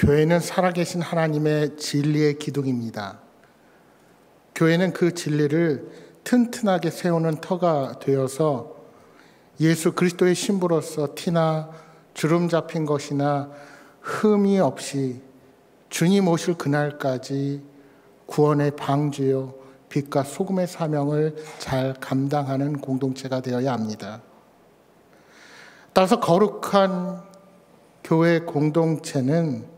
교회는 살아계신 하나님의 진리의 기둥입니다. 교회는 그 진리를 튼튼하게 세우는 터가 되어서 예수 그리스도의 신부로서 티나 주름 잡힌 것이나 흠이 없이 주님 오실 그날까지 구원의 방주요 빛과 소금의 사명을 잘 감당하는 공동체가 되어야 합니다. 따라서 거룩한 교회 공동체는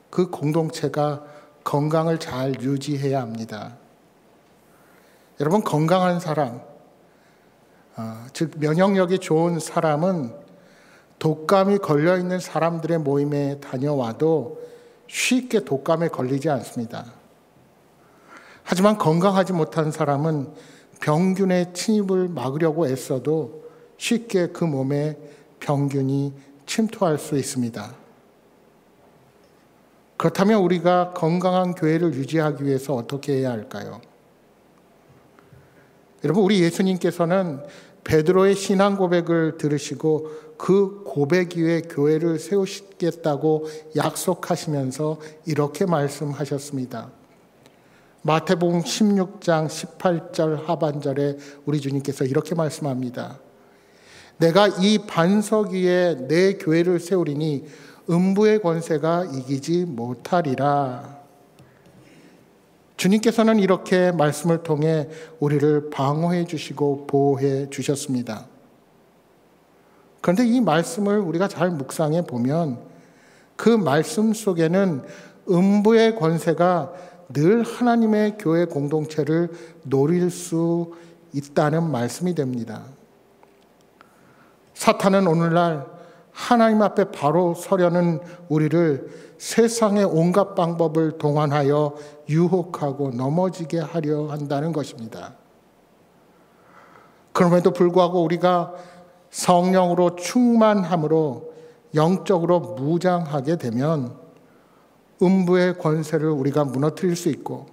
그 공동체가 건강을 잘 유지해야 합니다. 여러분, 건강한 사람, 즉 면역력이 좋은 사람은 독감이 걸려있는 사람들의 모임에 다녀와도 쉽게 독감에 걸리지 않습니다. 하지만 건강하지 못한 사람은 병균의 침입을 막으려고 애써도 쉽게 그 몸에 병균이 침투할 수 있습니다. 그렇다면 우리가 건강한 교회를 유지하기 위해서 어떻게 해야 할까요? 여러분, 우리 예수님께서는 베드로의 신앙 고백을 들으시고 그 고백 위에 교회를 세우시겠다고 약속하시면서 이렇게 말씀하셨습니다. 마태복음 16장 18절 하반절에 우리 주님께서 이렇게 말씀합니다. 내가 이 반석 위에 내 교회를 세우리니 음부의 권세가 이기지 못하리라. 주님께서는 이렇게 말씀을 통해 우리를 방어해 주시고 보호해 주셨습니다. 그런데 이 말씀을 우리가 잘 묵상해 보면 그 말씀 속에는 음부의 권세가 늘 하나님의 교회 공동체를 노릴 수 있다는 말씀이 됩니다. 사탄은 오늘날 하나님 앞에 바로 서려는 우리를 세상의 온갖 방법을 동원하여 유혹하고 넘어지게 하려 한다는 것입니다. 그럼에도 불구하고 우리가 성령으로 충만함으로 영적으로 무장하게 되면 음부의 권세를 우리가 무너뜨릴 수 있고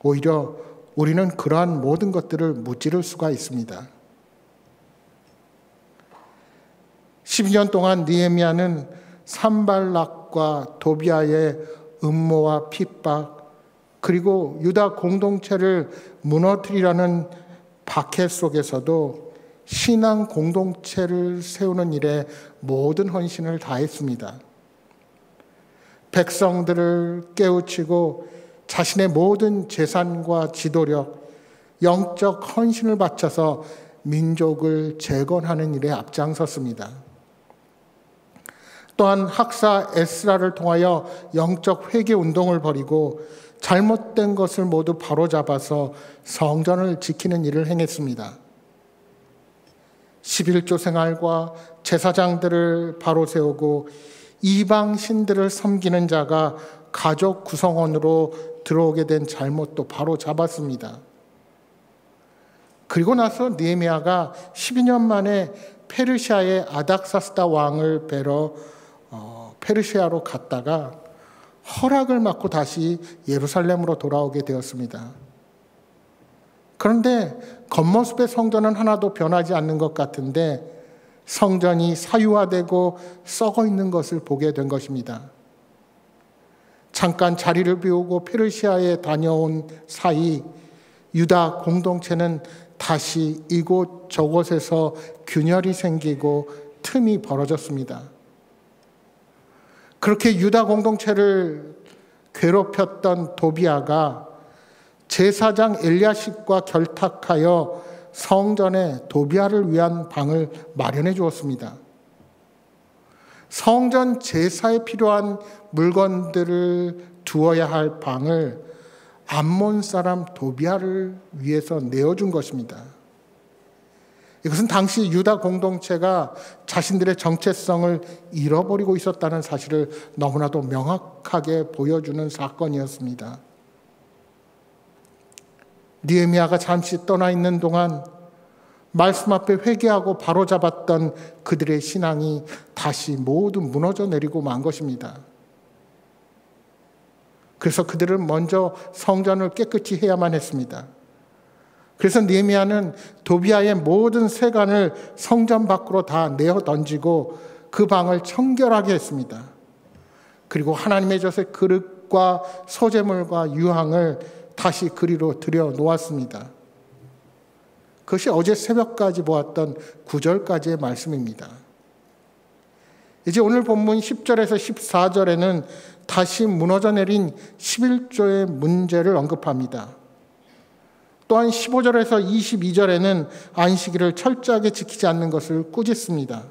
오히려 우리는 그러한 모든 것들을 무찌를 수가 있습니다. 12년 동안 느헤미야는 산발락과 도비아의 음모와 핍박 그리고 유다 공동체를 무너뜨리라는 박해 속에서도 신앙 공동체를 세우는 일에 모든 헌신을 다했습니다. 백성들을 깨우치고 자신의 모든 재산과 지도력, 영적 헌신을 바쳐서 민족을 재건하는 일에 앞장섰습니다. 또한 학사 에스라를 통하여 영적 회개 운동을 벌이고 잘못된 것을 모두 바로잡아서 성전을 지키는 일을 행했습니다. 11조 생활과 제사장들을 바로 세우고 이방 신들을 섬기는 자가 가족 구성원으로 들어오게 된 잘못도 바로 잡았습니다. 그리고 나서 느헤미야가 12년 만에 페르시아의 아닥사스다 왕을 뵈러 페르시아로 갔다가 허락을 받고 다시 예루살렘으로 돌아오게 되었습니다. 그런데 겉모습의 성전은 하나도 변하지 않는 것 같은데 성전이 사유화되고 썩어 있는 것을 보게 된 것입니다. 잠깐 자리를 비우고 페르시아에 다녀온 사이 유다 공동체는 다시 이곳 저곳에서 균열이 생기고 틈이 벌어졌습니다. 그렇게 유다 공동체를 괴롭혔던 도비아가 제사장 엘리야십과 결탁하여 성전에 도비아를 위한 방을 마련해 주었습니다. 성전 제사에 필요한 물건들을 두어야 할 방을 암몬 사람 도비아를 위해서 내어준 것입니다. 이것은 당시 유다 공동체가 자신들의 정체성을 잃어버리고 있었다는 사실을 너무나도 명확하게 보여주는 사건이었습니다. 느헤미야가 잠시 떠나 있는 동안 말씀 앞에 회개하고 바로잡았던 그들의 신앙이 다시 모두 무너져 내리고 만 것입니다. 그래서 그들은 먼저 성전을 깨끗이 해야만 했습니다. 그래서 느헤미야는 도비아의 모든 세간을 성전 밖으로 다 내어 던지고 그 방을 청결하게 했습니다. 그리고 하나님의 젖의 그릇과 소재물과 유황을 다시 그리로 들여 놓았습니다. 그것이 어제 새벽까지 보았던 9절까지의 말씀입니다. 이제 오늘 본문 10절에서 14절에는 다시 무너져 내린 11조의 문제를 언급합니다. 또한 15절에서 22절에는 안식일을 철저하게 지키지 않는 것을 꾸짖습니다.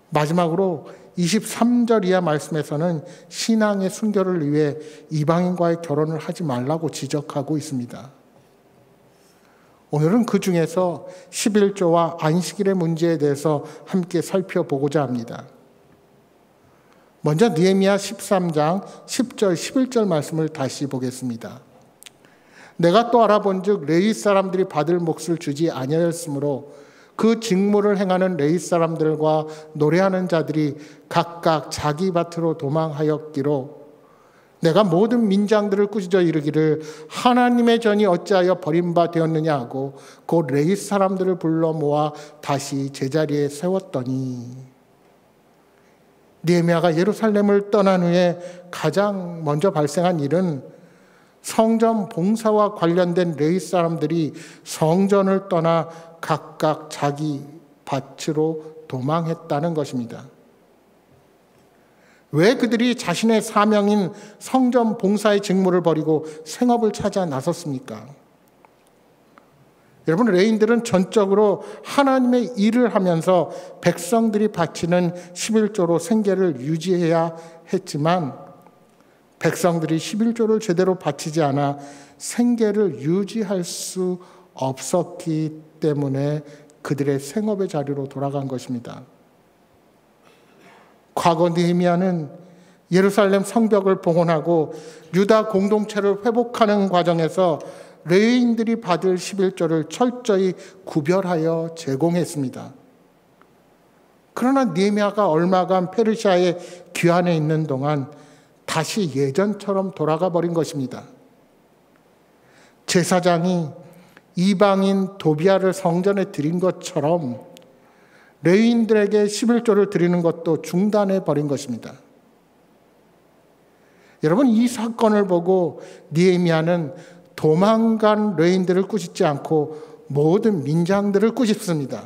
마지막으로 23절 이하 말씀에서는 신앙의 순결을 위해 이방인과의 결혼을 하지 말라고 지적하고 있습니다. 오늘은 그 중에서 11조와 안식일의 문제에 대해서 함께 살펴보고자 합니다. 먼저 느헤미야 13장 10절 11절 말씀을 다시 보겠습니다. 내가 또 알아본즉 레위 사람들이 받을 몫을 주지 아니하였으므로 그 직무를 행하는 레위 사람들과 노래하는 자들이 각각 자기 밭으로 도망하였기로 내가 모든 민장들을 꾸짖어 이르기를 하나님의 전이 어찌하여 버림바 되었느냐 하고 곧 레위 사람들을 불러 모아 다시 제자리에 세웠더니 느헤미야가 예루살렘을 떠난 후에 가장 먼저 발생한 일은 성전 봉사와 관련된 레위 사람들이 성전을 떠나 각각 자기 밭으로 도망했다는 것입니다. 왜 그들이 자신의 사명인 성전 봉사의 직무를 버리고 생업을 찾아 나섰습니까? 여러분, 레위인들은 전적으로 하나님의 일을 하면서 백성들이 바치는 11조로 생계를 유지해야 했지만 백성들이 11조를 제대로 바치지 않아 생계를 유지할 수 없었기 때문에 그들의 생업의 자리로 돌아간 것입니다. 과거 느헤미야는 예루살렘 성벽을 봉헌하고 유다 공동체를 회복하는 과정에서 레위인들이 받을 11조를 철저히 구별하여 제공했습니다. 그러나 느헤미야가 얼마간 페르시아의 귀환에 있는 동안 다시 예전처럼 돌아가 버린 것입니다. 제사장이 이방인 도비아를 성전에 드린 것처럼 레위인들에게 11조를 드리는 것도 중단해 버린 것입니다. 여러분, 이 사건을 보고 느헤미야는 도망간 레위인들을 꾸짖지 않고 모든 민장들을 꾸짖습니다.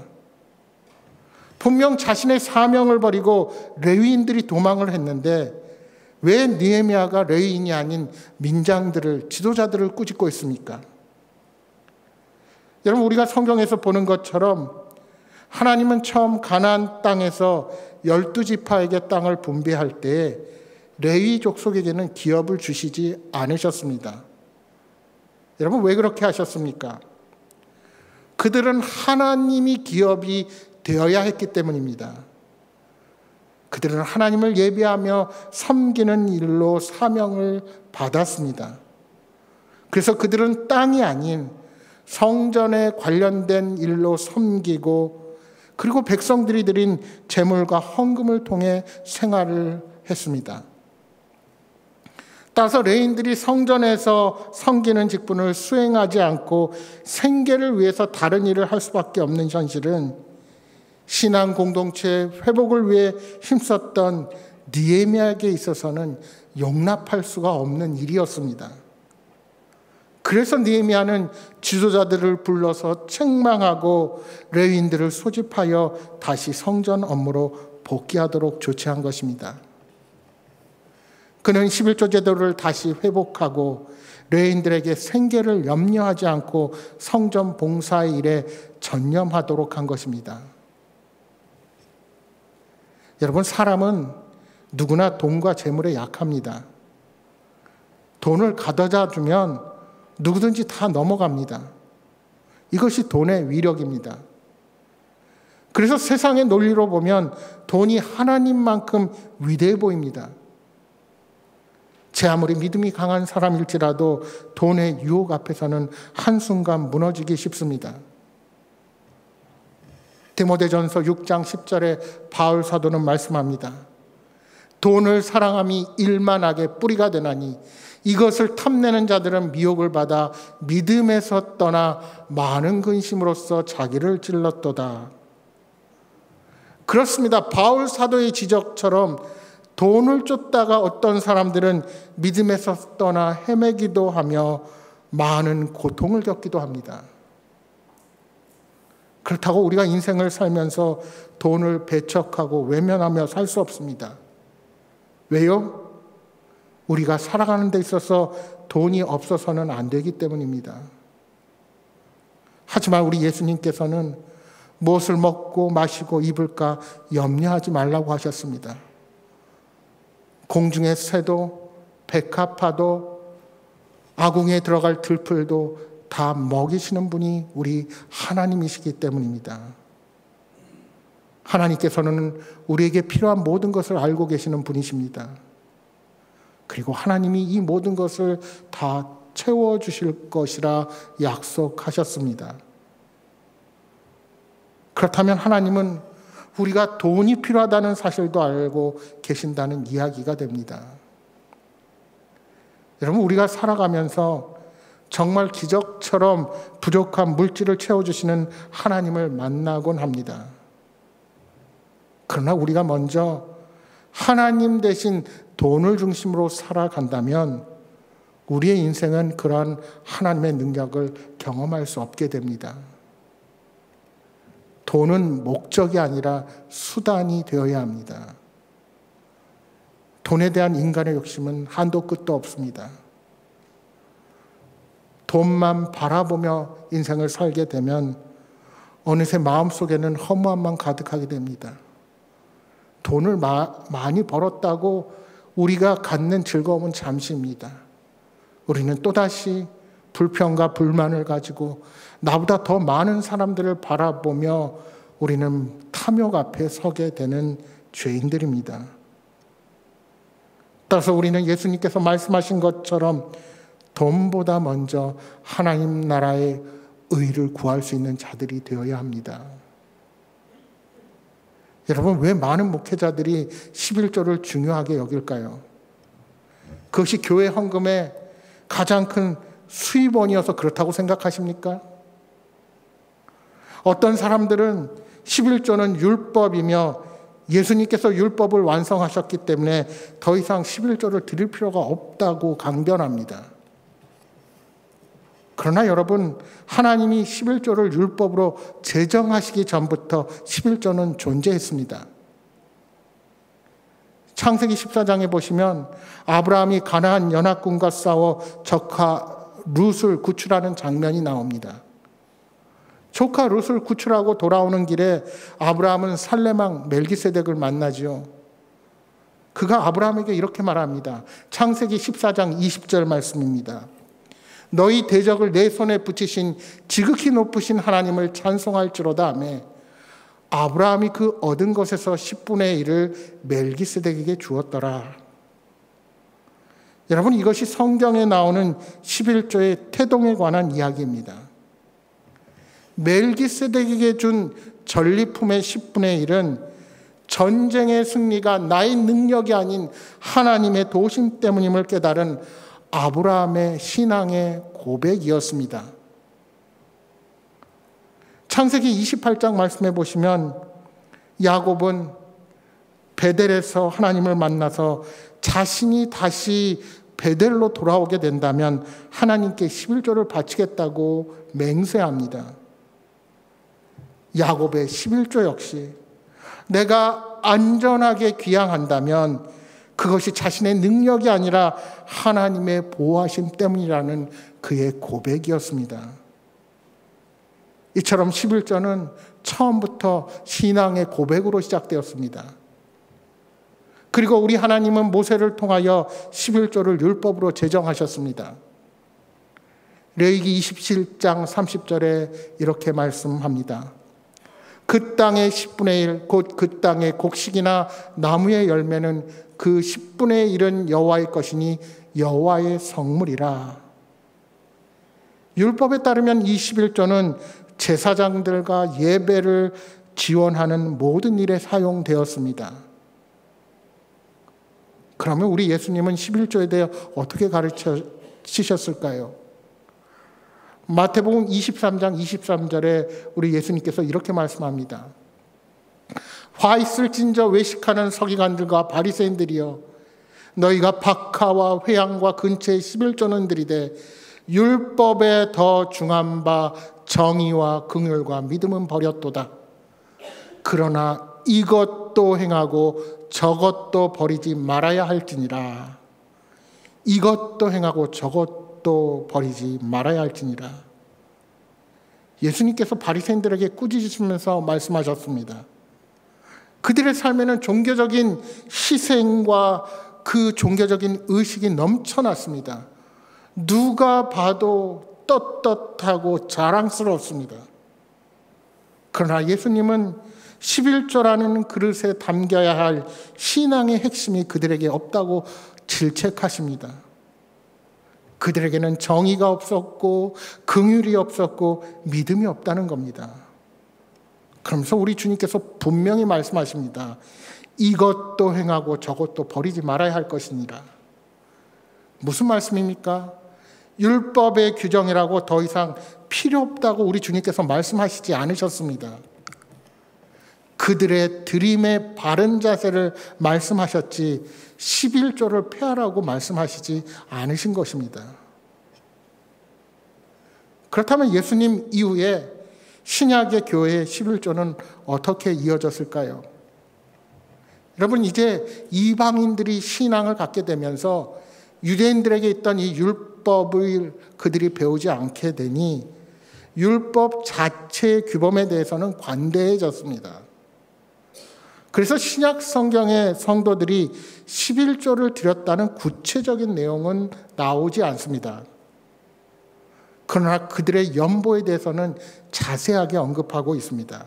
분명 자신의 사명을 버리고 레위인들이 도망을 했는데 왜 느헤미야가 레위인이 아닌 민장들을, 지도자들을 꾸짖고 있습니까? 여러분, 우리가 성경에서 보는 것처럼 하나님은 처음 가나안 땅에서 12지파에게 땅을 분배할 때 레위 족속에게는 기업을 주시지 않으셨습니다. 여러분, 왜 그렇게 하셨습니까? 그들은 하나님이 기업이 되어야 했기 때문입니다. 그들은 하나님을 예배하며 섬기는 일로 사명을 받았습니다. 그래서 그들은 땅이 아닌 성전에 관련된 일로 섬기고 그리고 백성들이 드린 제물과 헌금을 통해 생활을 했습니다. 따라서 레위인들이 성전에서 섬기는 직분을 수행하지 않고 생계를 위해서 다른 일을 할 수밖에 없는 현실은 신앙 공동체의 회복을 위해 힘썼던 느헤미야에게 있어서는 용납할 수가 없는 일이었습니다. 그래서 느헤미야는 지도자들을 불러서 책망하고 레위인들을 소집하여 다시 성전 업무로 복귀하도록 조치한 것입니다. 그는 11조 제도를 다시 회복하고 레위인들에게 생계를 염려하지 않고 성전 봉사의 일에 전념하도록 한 것입니다. 여러분, 사람은 누구나 돈과 재물에 약합니다. 돈을 가져다 주면 누구든지 다 넘어갑니다. 이것이 돈의 위력입니다. 그래서 세상의 논리로 보면 돈이 하나님만큼 위대해 보입니다. 제 아무리 믿음이 강한 사람일지라도 돈의 유혹 앞에서는 한순간 무너지기 쉽습니다. 디모데전서 6장 10절에 바울 사도는 말씀합니다. 돈을 사랑함이 일만하게 뿌리가 되나니 이것을 탐내는 자들은 미혹을 받아 믿음에서 떠나 많은 근심으로써 자기를 찔렀도다. 그렇습니다. 바울 사도의 지적처럼 돈을 쫓다가 어떤 사람들은 믿음에서 떠나 헤매기도 하며 많은 고통을 겪기도 합니다. 그렇다고 우리가 인생을 살면서 돈을 배척하고 외면하며 살 수 없습니다. 왜요? 우리가 살아가는 데 있어서 돈이 없어서는 안 되기 때문입니다. 하지만 우리 예수님께서는 무엇을 먹고 마시고 입을까 염려하지 말라고 하셨습니다. 공중의 새도 백합화도 아궁이에 들어갈 들풀도 다 먹이시는 분이 우리 하나님이시기 때문입니다. 하나님께서는 우리에게 필요한 모든 것을 알고 계시는 분이십니다. 그리고 하나님이 이 모든 것을 다 채워주실 것이라 약속하셨습니다. 그렇다면 하나님은 우리가 돈이 필요하다는 사실도 알고 계신다는 이야기가 됩니다. 여러분, 우리가 살아가면서 정말 기적처럼 부족한 물질을 채워주시는 하나님을 만나곤 합니다. 그러나 우리가 먼저 하나님 대신 돈을 중심으로 살아간다면 우리의 인생은 그러한 하나님의 능력을 경험할 수 없게 됩니다. 돈은 목적이 아니라 수단이 되어야 합니다. 돈에 대한 인간의 욕심은 한도 끝도 없습니다. 돈만 바라보며 인생을 살게 되면 어느새 마음속에는 허무함만 가득하게 됩니다. 돈을 많이 벌었다고 우리가 갖는 즐거움은 잠시입니다. 우리는 또다시 불평과 불만을 가지고 나보다 더 많은 사람들을 바라보며 우리는 탐욕 앞에 서게 되는 죄인들입니다. 따라서 우리는 예수님께서 말씀하신 것처럼 돈보다 먼저 하나님 나라의 의를 구할 수 있는 자들이 되어야 합니다. 여러분, 왜 많은 목회자들이 11조를 중요하게 여길까요? 그것이 교회 헌금의 가장 큰 수입원이어서 그렇다고 생각하십니까? 어떤 사람들은 11조는 율법이며 예수님께서 율법을 완성하셨기 때문에 더 이상 11조를 드릴 필요가 없다고 강변합니다. 그러나 여러분, 하나님이 11조를 율법으로 제정하시기 전부터 11조는 존재했습니다. 창세기 14장에 보시면 아브라함이 가나안 연합군과 싸워 조카 룻을 구출하는 장면이 나옵니다. 조카 룻을 구출하고 돌아오는 길에 아브라함은 살레망 멜기세덱을 만나지요. 그가 아브라함에게 이렇게 말합니다. 창세기 14장 20절 말씀입니다. 너희 대적을 내 손에 붙이신 지극히 높으신 하나님을 찬송할지로다 하며 아브라함이 그 얻은 것에서 10분의 1을 멜기세덱에게 주었더라. 여러분, 이것이 성경에 나오는 11조의 태동에 관한 이야기입니다. 멜기세덱에게 준 전리품의 10분의 1은 전쟁의 승리가 나의 능력이 아닌 하나님의 도우심 때문임을 깨달은 아브라함의 신앙의 고백이었습니다. 창세기 28장 말씀해 보시면 야곱은 베델에서 하나님을 만나서 자신이 다시 베델로 돌아오게 된다면 하나님께 11조를 바치겠다고 맹세합니다. 야곱의 11조 역시 내가 안전하게 귀향한다면 그것이 자신의 능력이 아니라 하나님의 보호하심 때문이라는 그의 고백이었습니다. 이처럼 11조는 처음부터 신앙의 고백으로 시작되었습니다. 그리고 우리 하나님은 모세를 통하여 11조를 율법으로 제정하셨습니다. 레위기 27장 30절에 이렇게 말씀합니다. 그 땅의 10분의 1, 곧 그 땅의 곡식이나 나무의 열매는 그 10분의 1은 여호와의 것이니 여호와의 성물이라. 율법에 따르면 이 11조는 제사장들과 예배를 지원하는 모든 일에 사용되었습니다. 그러면 우리 예수님은 11조에 대해 어떻게 가르치셨을까요? 마태복음 23장 23절에 우리 예수님께서 이렇게 말씀합니다. 화 있을진저 외식하는 서기관들과 바리새인들이여, 너희가 박하와 회양과 근처에 11조는 들이되 율법에 더 중한 바 정의와 긍휼과 믿음은 버렸도다. 그러나 이것도 행하고 저것도 버리지 말아야 할지니라. 이것도 행하고 저것도 버리지 말아야 할지니라. 예수님께서 바리새인들에게 꾸짖으시면서 말씀하셨습니다. 그들의 삶에는 종교적인 희생과 그 종교적인 의식이 넘쳐났습니다. 누가 봐도 떳떳하고 자랑스러웠습니다. 그러나 예수님은 11조라는 그릇에 담겨야 할 신앙의 핵심이 그들에게 없다고 질책하십니다. 그들에게는 정의가 없었고 긍휼이 없었고 믿음이 없다는 겁니다. 그러면서 우리 주님께서 분명히 말씀하십니다. 이것도 행하고 저것도 버리지 말아야 할 것이니라. 무슨 말씀입니까? 율법의 규정이라고 더 이상 필요 없다고 우리 주님께서 말씀하시지 않으셨습니다. 그들의 드림의 바른 자세를 말씀하셨지 11조를 폐하라고 말씀하시지 않으신 것입니다. 그렇다면 예수님 이후에 신약의 교회의 11조는 어떻게 이어졌을까요? 여러분, 이제 이방인들이 신앙을 갖게 되면서 유대인들에게 있던 이 율법을 그들이 배우지 않게 되니 율법 자체의 규범에 대해서는 관대해졌습니다. 그래서 신약 성경의 성도들이 11조를 드렸다는 구체적인 내용은 나오지 않습니다. 그러나 그들의 연보에 대해서는 자세하게 언급하고 있습니다.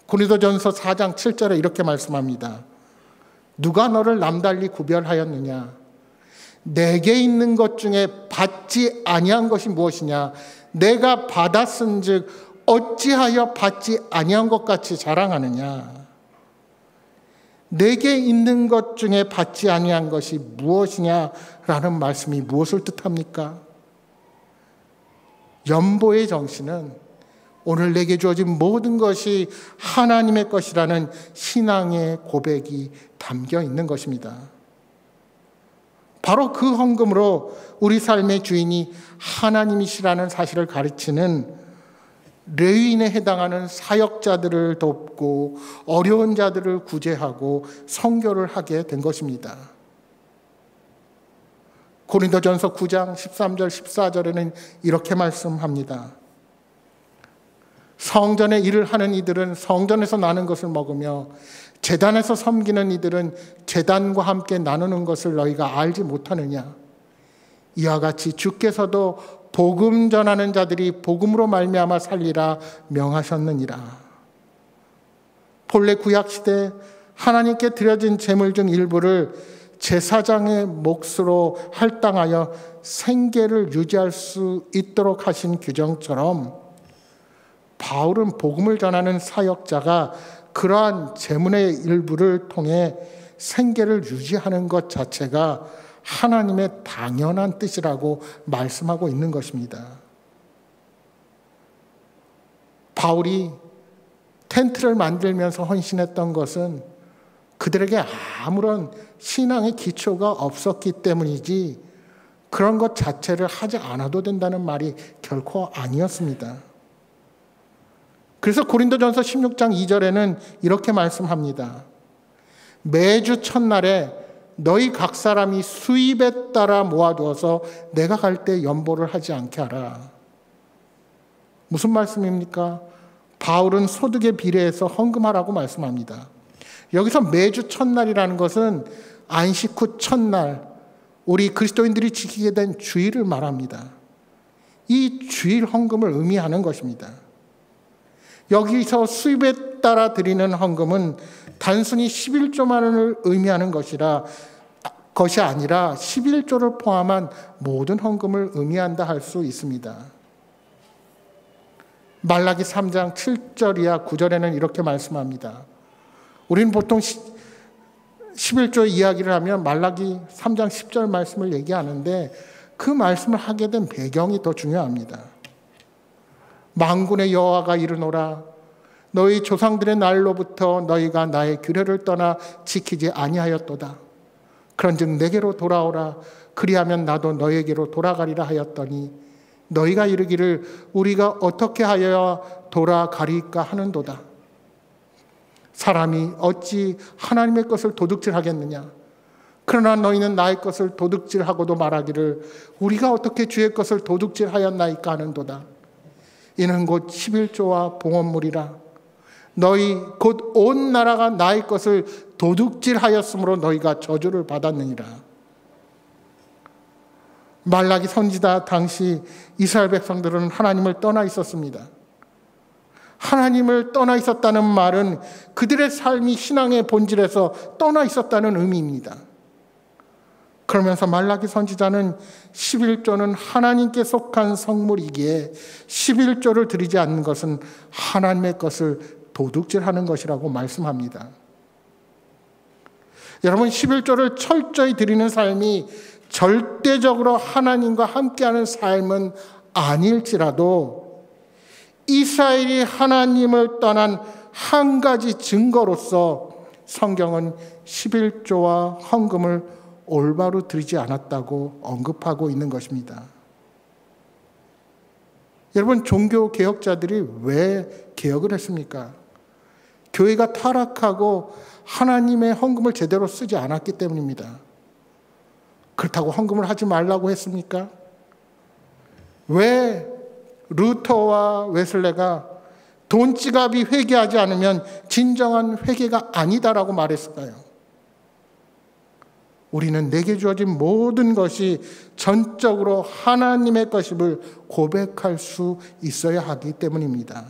고린도전서 4장 7절에 이렇게 말씀합니다. 누가 너를 남달리 구별하였느냐? 내게 있는 것 중에 받지 아니한 것이 무엇이냐? 내가 받았은즉 어찌하여 받지 아니한 것 같이 자랑하느냐? 내게 있는 것 중에 받지 아니한 것이 무엇이냐라는 말씀이 무엇을 뜻합니까? 연보의 정신은 오늘 내게 주어진 모든 것이 하나님의 것이라는 신앙의 고백이 담겨 있는 것입니다. 바로 그 헌금으로 우리 삶의 주인이 하나님이시라는 사실을 가르치는 레위인에 해당하는 사역자들을 돕고 어려운 자들을 구제하고 선교를 하게 된 것입니다. 고린도전서 9장 13절 14절에는 이렇게 말씀합니다. 성전의 일을 하는 이들은 성전에서 나는 것을 먹으며 제단에서 섬기는 이들은 제단과 함께 나누는 것을 너희가 알지 못하느냐? 이와 같이 주께서도 복음 전하는 자들이 복음으로 말미암아 살리라 명하셨느니라. 본래 구약시대 하나님께 드려진 제물 중 일부를 제사장의 몫으로 할당하여 생계를 유지할 수 있도록 하신 규정처럼 바울은 복음을 전하는 사역자가 그러한 제물의 일부를 통해 생계를 유지하는 것 자체가 하나님의 당연한 뜻이라고 말씀하고 있는 것입니다. 바울이 텐트를 만들면서 헌신했던 것은 그들에게 아무런 신앙의 기초가 없었기 때문이지 그런 것 자체를 하지 않아도 된다는 말이 결코 아니었습니다. 그래서 고린도전서 16장 2절에는 이렇게 말씀합니다. 매주 첫날에 너희 각 사람이 수입에 따라 모아두어서 내가 갈 때 연보를 하지 않게 하라. 무슨 말씀입니까? 바울은 소득에 비례해서 헌금하라고 말씀합니다. 여기서 매주 첫날이라는 것은 안식 후 첫날, 우리 그리스도인들이 지키게 된 주일을 말합니다. 이 주일 헌금을 의미하는 것입니다. 여기서 수입에 따라 드리는 헌금은 단순히 11조만을 의미하는 것이 아니라 11조를 포함한 모든 헌금을 의미한다 할 수 있습니다. 말라기 3장 7절 이하 9절에는 이렇게 말씀합니다. 우리는 보통 11조 이야기를 하면 말라기 3장 10절 말씀을 얘기하는데 그 말씀을 하게 된 배경이 더 중요합니다. 만군의 여호와가 이르노라 너희 조상들의 날로부터 너희가 나의 규례를 떠나 지키지 아니하였도다. 그런즉 내게로 돌아오라. 그리하면 나도 너에게로 돌아가리라 하였더니 너희가 이르기를 우리가 어떻게 하여야 돌아가리까 하는도다. 사람이 어찌 하나님의 것을 도둑질하겠느냐? 그러나 너희는 나의 것을 도둑질하고도 말하기를 우리가 어떻게 주의 것을 도둑질하였나이까 하는도다. 이는 곧 11조와 봉헌물이라. 너희 곧 온 나라가 나의 것을 도둑질하였으므로 너희가 저주를 받았느니라. 말라기 선지자 당시 이스라엘 백성들은 하나님을 떠나 있었습니다. 하나님을 떠나 있었다는 말은 그들의 삶이 신앙의 본질에서 떠나 있었다는 의미입니다. 그러면서 말라기 선지자는 11조는 하나님께 속한 성물이기에 11조를 드리지 않는 것은 하나님의 것을 도둑질하는 것이라고 말씀합니다. 여러분, 11조를 철저히 드리는 삶이 절대적으로 하나님과 함께하는 삶은 아닐지라도 이스라엘이 하나님을 떠난 한 가지 증거로서 성경은 11조와 헌금을 올바로 드리지 않았다고 언급하고 있는 것입니다. 여러분, 종교 개혁자들이 왜 개혁을 했습니까? 교회가 타락하고 하나님의 헌금을 제대로 쓰지 않았기 때문입니다. 그렇다고 헌금을 하지 말라고 했습니까? 왜 루터와 웨슬레가 돈 지갑이 회개하지 않으면 진정한 회개가 아니다라고 말했을까요? 우리는 내게 주어진 모든 것이 전적으로 하나님의 것임을 고백할 수 있어야 하기 때문입니다.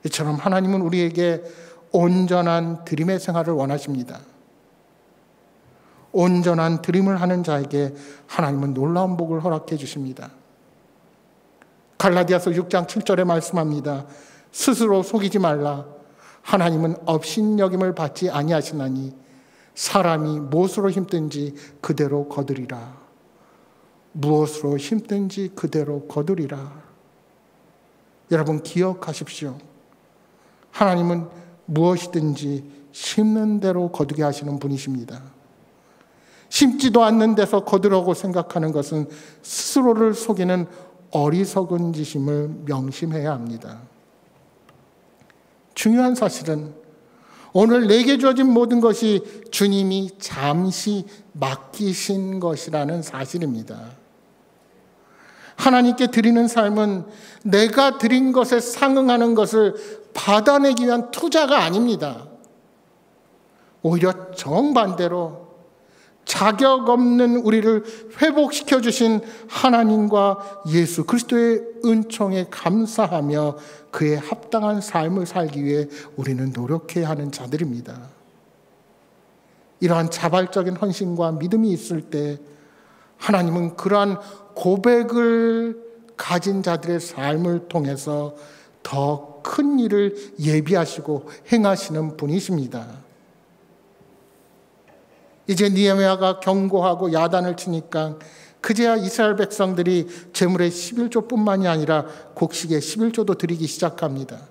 이처럼 하나님은 우리에게 온전한 드림의 생활을 원하십니다. 온전한 드림을 하는 자에게 하나님은 놀라운 복을 허락해 주십니다. 갈라디아서 6장 7절에 말씀합니다. 스스로 속이지 말라. 하나님은 업신여김을 받지 아니하시나니 사람이 무엇으로 힘든지 그대로 거두리라. 무엇으로 힘든지 그대로 거두리라. 여러분, 기억하십시오. 하나님은 무엇이든지 심는 대로 거두게 하시는 분이십니다. 심지도 않는 데서 거두려고 생각하는 것은 스스로를 속이는 어리석은 짓임을 명심해야 합니다. 중요한 사실은 오늘 내게 주어진 모든 것이 주님이 잠시 맡기신 것이라는 사실입니다. 하나님께 드리는 삶은 내가 드린 것에 상응하는 것을 받아내기 위한 투자가 아닙니다. 오히려 정반대로 자격 없는 우리를 회복시켜 주신 하나님과 예수 그리스도의 은총에 감사하며 그에 합당한 삶을 살기 위해 우리는 노력해야 하는 자들입니다. 이러한 자발적인 헌신과 믿음이 있을 때 하나님은 그러한 고백을 가진 자들의 삶을 통해서 더 큰 일을 예비하시고 행하시는 분이십니다. 이제 느헤미야가 경고하고 야단을 치니까 그제야 이스라엘 백성들이 제물의 11조뿐만이 아니라 곡식의 11조도 드리기 시작합니다.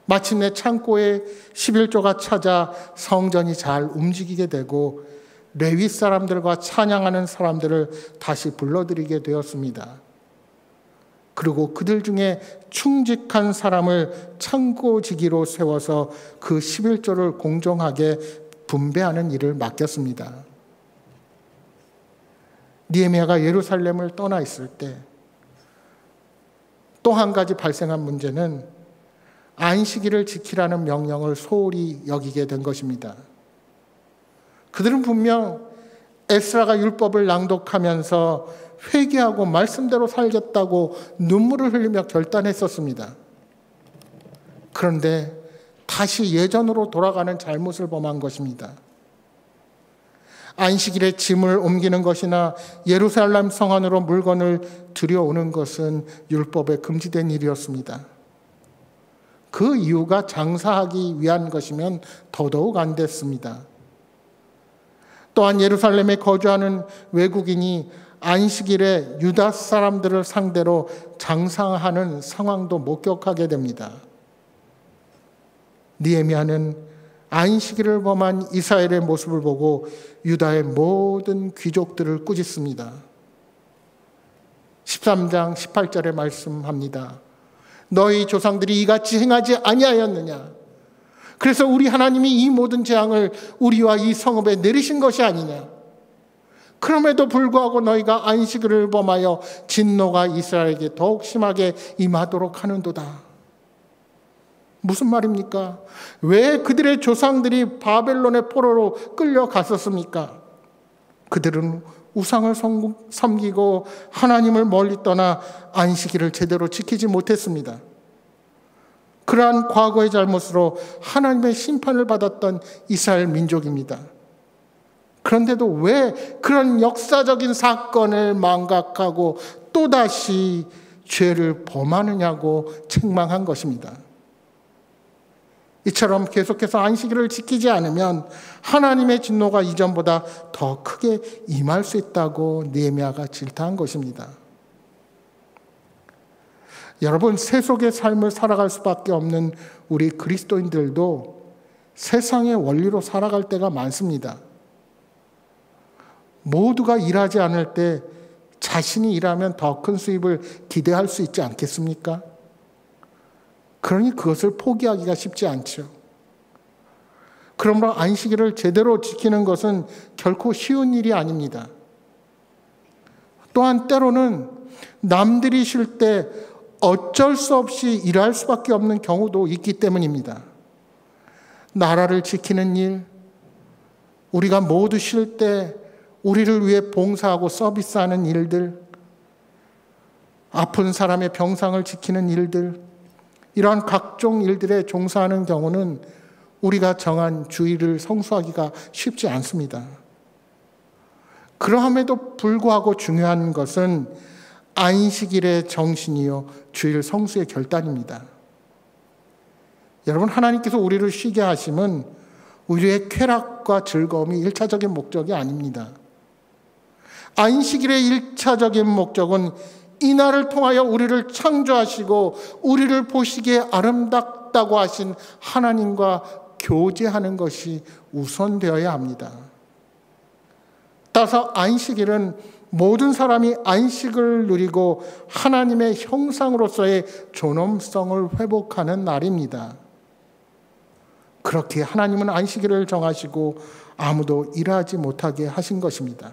마침내 창고에 11조가 찾아 성전이 잘 움직이게 되고 레위 사람들과 찬양하는 사람들을 다시 불러들이게 되었습니다. 그리고 그들 중에 충직한 사람을 창고지기로 세워서 그 11조를 공정하게 분배하는 일을 맡겼습니다. 느헤미야가 예루살렘을 떠나 있을 때 또 한 가지 발생한 문제는 안식일을 지키라는 명령을 소홀히 여기게 된 것입니다. 그들은 분명 에스라가 율법을 낭독하면서 회개하고 말씀대로 살겠다고 눈물을 흘리며 결단했었습니다. 그런데 다시 예전으로 돌아가는 잘못을 범한 것입니다. 안식일에 짐을 옮기는 것이나 예루살렘 성 안으로 물건을 들여오는 것은 율법에 금지된 일이었습니다. 그 이유가 장사하기 위한 것이면 더더욱 안 됐습니다. 또한 예루살렘에 거주하는 외국인이 안식일에 유다 사람들을 상대로 장사하는 상황도 목격하게 됩니다. 느헤미야는 안식일을 범한 이스라엘의 모습을 보고 유다의 모든 귀족들을 꾸짖습니다. 13장 18절에 말씀합니다. 너희 조상들이 이같이 행하지 아니하였느냐? 그래서 우리 하나님이 이 모든 재앙을 우리와 이 성읍에 내리신 것이 아니냐? 그럼에도 불구하고 너희가 안식일을 범하여 진노가 이스라엘에게 더욱 심하게 임하도록 하는도다. 무슨 말입니까? 왜 그들의 조상들이 바벨론의 포로로 끌려갔었습니까? 그들은 우상을 섬기고 하나님을 멀리 떠나 안식일을 제대로 지키지 못했습니다. 그러한 과거의 잘못으로 하나님의 심판을 받았던 이스라엘 민족입니다. 그런데도 왜 그런 역사적인 사건을 망각하고 또다시 죄를 범하느냐고 책망한 것입니다. 이처럼 계속해서 안식일을 지키지 않으면 하나님의 진노가 이전보다 더 크게 임할 수 있다고 느헤미야가 질타한 것입니다. 여러분, 세속의 삶을 살아갈 수밖에 없는 우리 그리스도인들도 세상의 원리로 살아갈 때가 많습니다. 모두가 일하지 않을 때 자신이 일하면 더 큰 수입을 기대할 수 있지 않겠습니까? 그러니 그것을 포기하기가 쉽지 않죠. 그러므로 안식일을 제대로 지키는 것은 결코 쉬운 일이 아닙니다. 또한 때로는 남들이 쉴 때 어쩔 수 없이 일할 수밖에 없는 경우도 있기 때문입니다. 나라를 지키는 일, 우리가 모두 쉴 때 우리를 위해 봉사하고 서비스하는 일들, 아픈 사람의 병상을 지키는 일들, 이러한 각종 일들에 종사하는 경우는 우리가 정한 주일을 성수하기가 쉽지 않습니다. 그러함에도 불구하고 중요한 것은 안식일의 정신이요 주일 성수의 결단입니다. 여러분, 하나님께서 우리를 쉬게 하심은 우리의 쾌락과 즐거움이 1차적인 목적이 아닙니다. 안식일의 1차적인 목적은 이날을 통하여 우리를 창조하시고 우리를 보시기에 아름답다고 하신 하나님과 교제하는 것이 우선되어야 합니다. 따라서 안식일은 모든 사람이 안식을 누리고 하나님의 형상으로서의 존엄성을 회복하는 날입니다. 그렇게 하나님은 안식일을 정하시고 아무도 일하지 못하게 하신 것입니다.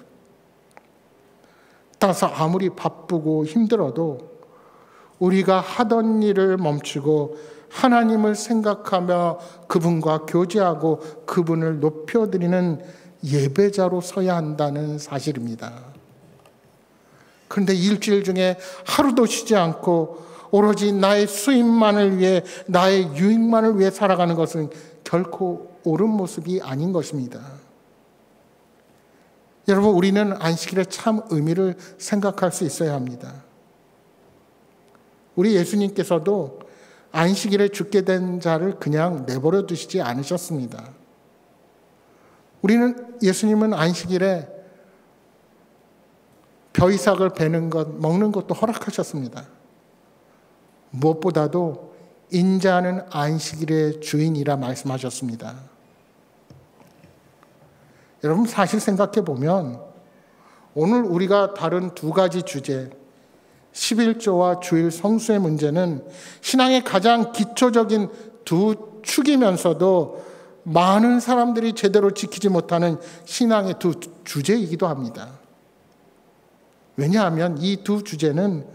따라서 아무리 바쁘고 힘들어도 우리가 하던 일을 멈추고 하나님을 생각하며 그분과 교제하고 그분을 높여드리는 예배자로 서야 한다는 사실입니다. 그런데 일주일 중에 하루도 쉬지 않고 오로지 나의 수입만을 위해, 나의 유익만을 위해 살아가는 것은 결코 옳은 모습이 아닌 것입니다. 여러분, 우리는 안식일의 참 의미를 생각할 수 있어야 합니다. 우리 예수님께서도 안식일에 죽게 된 자를 그냥 내버려 두시지 않으셨습니다. 예수님은 안식일에 벼이삭을 베는 것, 먹는 것도 허락하셨습니다. 무엇보다도 인자는 안식일의 주인이라 말씀하셨습니다. 여러분, 사실 생각해 보면 오늘 우리가 다룬 두 가지 주제, 11조와 주일 성수의 문제는 신앙의 가장 기초적인 두 축이면서도 많은 사람들이 제대로 지키지 못하는 신앙의 두 주제이기도 합니다. 왜냐하면 이 두 주제는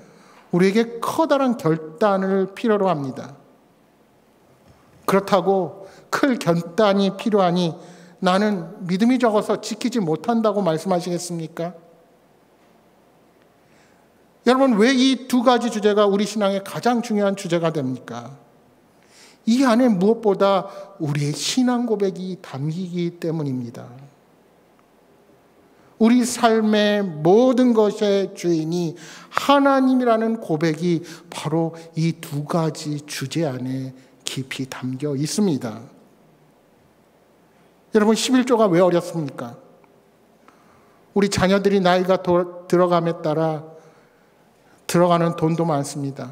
우리에게 커다란 결단을 필요로 합니다. 그렇다고 큰 결단이 필요하니 나는 믿음이 적어서 지키지 못한다고 말씀하시겠습니까? 여러분, 왜 이 두 가지 주제가 우리 신앙의 가장 중요한 주제가 됩니까? 이 안에 무엇보다 우리의 신앙 고백이 담기기 때문입니다. 우리 삶의 모든 것의 주인이 하나님이라는 고백이 바로 이 두 가지 주제 안에 깊이 담겨 있습니다. 여러분, 11조가 왜 어렵습니까? 우리 자녀들이 나이가 들어감에 따라 들어가는 돈도 많습니다.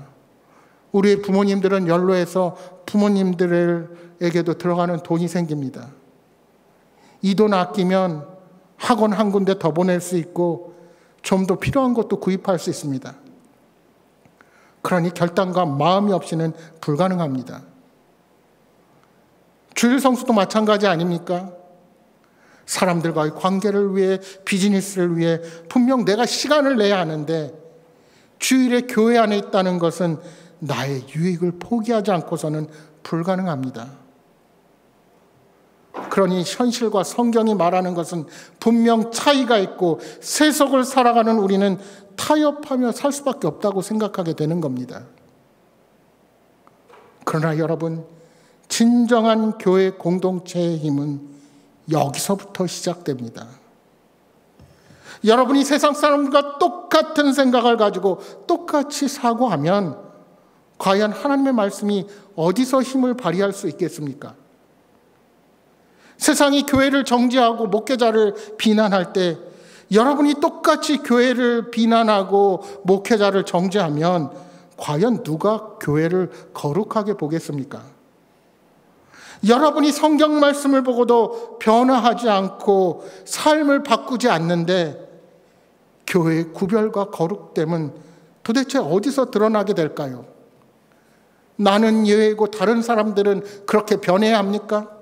우리 부모님들은 연로해서 부모님들에게도 들어가는 돈이 생깁니다. 이 돈 아끼면 학원 한 군데 더 보낼 수 있고 좀 더 필요한 것도 구입할 수 있습니다. 그러니 결단과 마음이 없이는 불가능합니다. 주일 성수도 마찬가지 아닙니까? 사람들과의 관계를 위해, 비즈니스를 위해 분명 내가 시간을 내야 하는데 주일에 교회 안에 있다는 것은 나의 유익을 포기하지 않고서는 불가능합니다. 그러니 현실과 성경이 말하는 것은 분명 차이가 있고 세속을 살아가는 우리는 타협하며 살 수밖에 없다고 생각하게 되는 겁니다. 그러나 여러분, 진정한 교회 공동체의 힘은 여기서부터 시작됩니다. 여러분이 세상 사람과 똑같은 생각을 가지고 똑같이 사고하면 과연 하나님의 말씀이 어디서 힘을 발휘할 수 있겠습니까? 세상이 교회를 정죄하고 목회자를 비난할 때 여러분이 똑같이 교회를 비난하고 목회자를 정죄하면 과연 누가 교회를 거룩하게 보겠습니까? 여러분이 성경 말씀을 보고도 변화하지 않고 삶을 바꾸지 않는데 교회의 구별과 거룩됨은 도대체 어디서 드러나게 될까요? 나는 예외고 다른 사람들은 그렇게 변해야 합니까?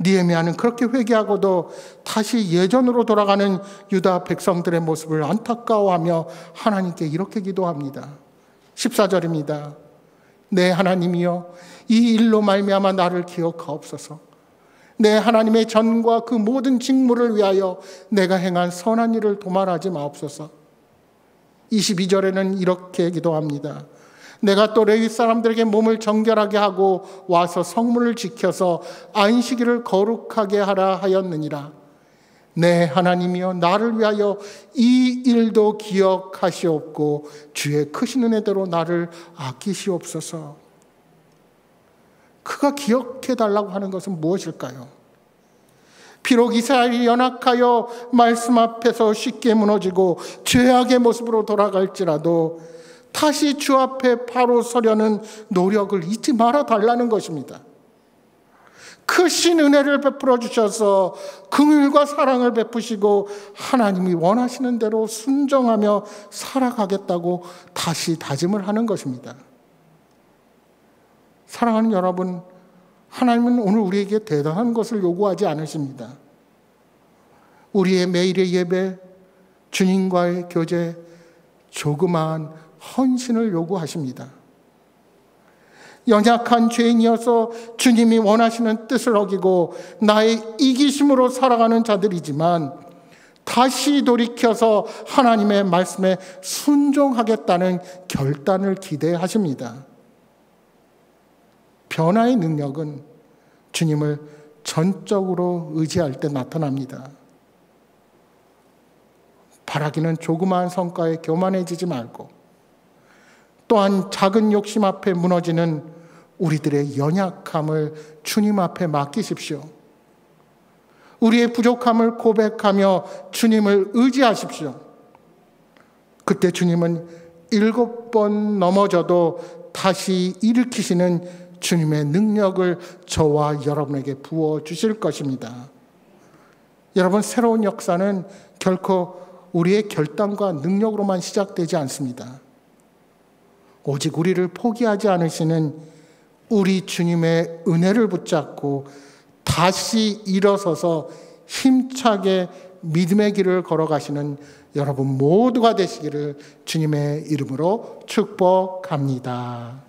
느헤미야는 그렇게 회개하고도 다시 예전으로 돌아가는 유다 백성들의 모습을 안타까워하며 하나님께 이렇게 기도합니다. 14절입니다. 내 하나님이여, 이 일로 말미암아 나를 기억하옵소서. 내 하나님의 전과 그 모든 직무를 위하여 내가 행한 선한 일을 도말하지 마옵소서. 22절에는 이렇게 기도합니다. 내가 또 레위 사람들에게 몸을 정결하게 하고 와서 성문을 지켜서 안식일을 거룩하게 하라 하였느니라. 내 하나님이여, 나를 위하여 이 일도 기억하시옵고 주의 크신 은혜대로 나를 아끼시옵소서. 그가 기억해달라고 하는 것은 무엇일까요? 비록 이스라엘이 연약하여 말씀 앞에서 쉽게 무너지고 죄악의 모습으로 돌아갈지라도 다시 주 앞에 바로 서려는 노력을 잊지 말아 달라는 것입니다. 크신 은혜를 베풀어 주셔서 긍휼과 사랑을 베푸시고 하나님이 원하시는 대로 순종하며 살아가겠다고 다시 다짐을 하는 것입니다. 사랑하는 여러분, 하나님은 오늘 우리에게 대단한 것을 요구하지 않으십니다. 우리의 매일의 예배, 주님과의 교제, 조그마한 헌신을 요구하십니다. 연약한 죄인이어서 주님이 원하시는 뜻을 어기고 나의 이기심으로 살아가는 자들이지만 다시 돌이켜서 하나님의 말씀에 순종하겠다는 결단을 기대하십니다. 변화의 능력은 주님을 전적으로 의지할 때 나타납니다. 바라기는 조그마한 성과에 교만해지지 말고 또한 작은 욕심 앞에 무너지는 우리들의 연약함을 주님 앞에 맡기십시오. 우리의 부족함을 고백하며 주님을 의지하십시오. 그때 주님은 7번 넘어져도 다시 일으키시는 주님의 능력을 저와 여러분에게 부어주실 것입니다. 여러분, 새로운 역사는 결코 우리의 결단과 능력으로만 시작되지 않습니다. 오직 우리를 포기하지 않으시는 우리 주님의 은혜를 붙잡고 다시 일어서서 힘차게 믿음의 길을 걸어가시는 여러분 모두가 되시기를 주님의 이름으로 축복합니다.